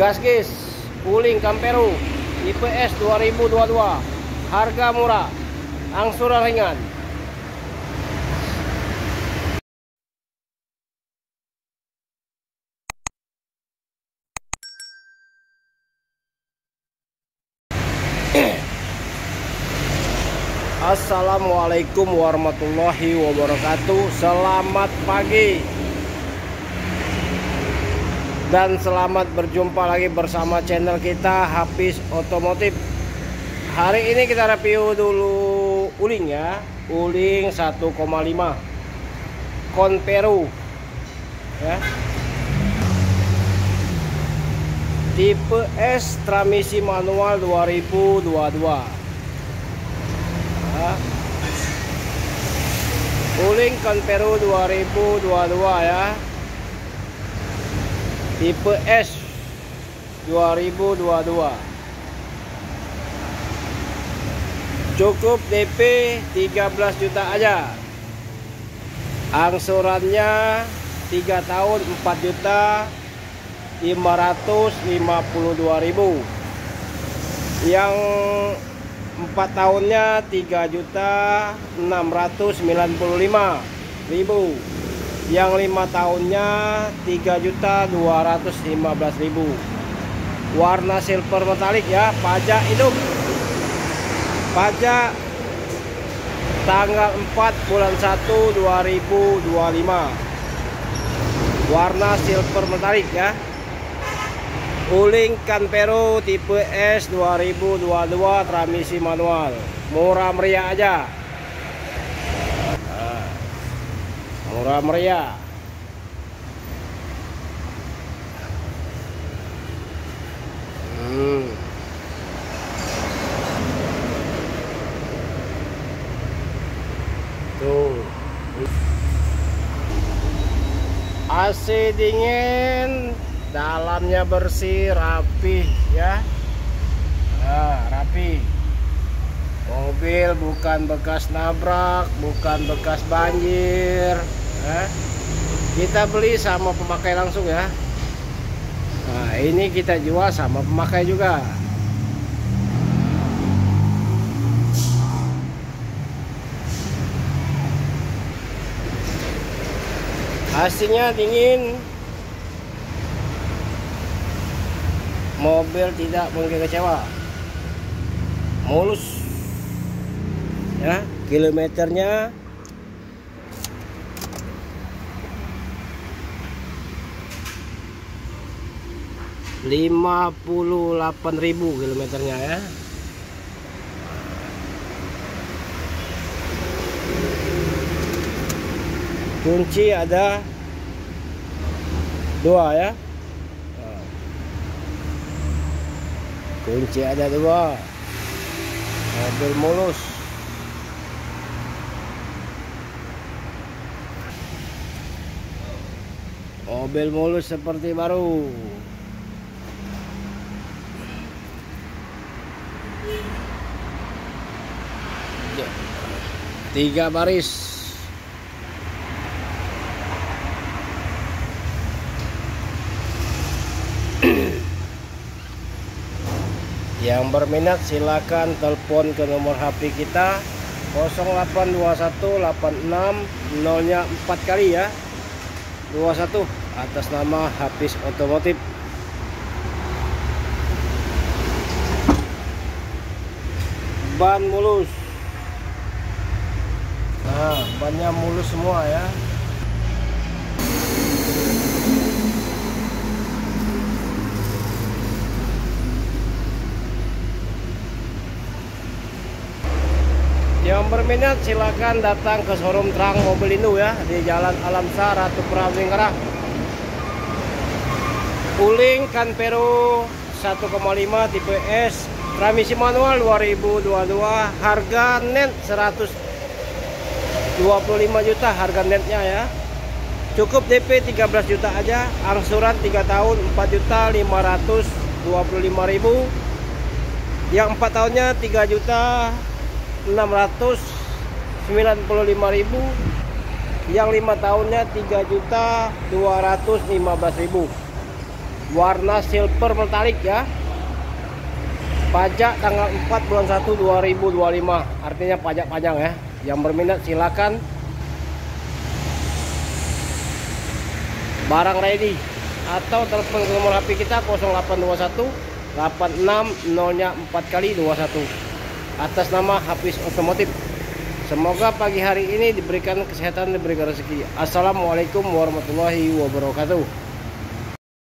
Gaskis Wuling Campero tipe S 2022, harga murah, angsuran ringan. Assalamualaikum warahmatullahi wabarakatuh. Selamat pagi dan selamat berjumpa lagi bersama channel kita Hafiz Otomotif. Hari ini kita review dulu Wuling ya, Wuling 1,5 Campero ya, tipe S, transmisi manual 2022. Wuling Campero 2022 ya, tipe S 2022. Cukup DP 13 juta aja. Angsurannya 3 tahun 4 juta 552.000. Yang 4 tahunnya 3 juta 695.000. Yang 5 tahunnya 3 juta 215.000. Warna silver metalik ya, pajak hidup. Pajak tanggal 4 bulan 1 2025. Warna silver metalik ya. Wuling Campero tipe S 2022, transmisi manual, murah meriah aja. Murah meriah. Tuh. AC dingin, dalamnya bersih, rapi ya. Rapi. Mobil bukan bekas nabrak, bukan bekas banjir ya. Kita beli sama pemakai langsung ya. Nah, ini kita jual sama pemakai juga. AC-nya dingin, mobil tidak mungkin kecewa, mulus ya. Kilometernya 58.000 kilometernya ya. Kunci ada 2 ya. Kunci ada 2. Mobil mulus. Mobil mulus seperti baru. Tiga baris. Yang berminat silakan telepon ke nomor HP kita 082186 4 kali ya, 21, atas nama Hafiz Otomotif. Ban mulus. Nah, bannya mulus semua ya. Yang berminat silakan datang ke showroom Terang Mobilindo ya, di Jalan Alamsar, Ratu Prabu. Wuling Campero 1,5 tipe S, transmisi manual 2022, harga net 125 juta harga netnya ya. Cukup DP 13 juta aja, angsuran 3 tahun 4 juta 525.000. Yang 4 tahunnya 3 juta 695.000. Yang 5 tahunnya 3 juta 215.000. warna silver metalik ya. Pajak tanggal 4 bulan 1 2025, artinya pajak panjang ya. Yang berminat silakan, barang ready, atau telepon ke nomor HP kita 0821 86 0-nya 4 kali 21 atas nama Hafiz Otomotif. Semoga pagi hari ini diberikan kesehatan, diberikan rezeki. Assalamualaikum warahmatullahi wabarakatuh.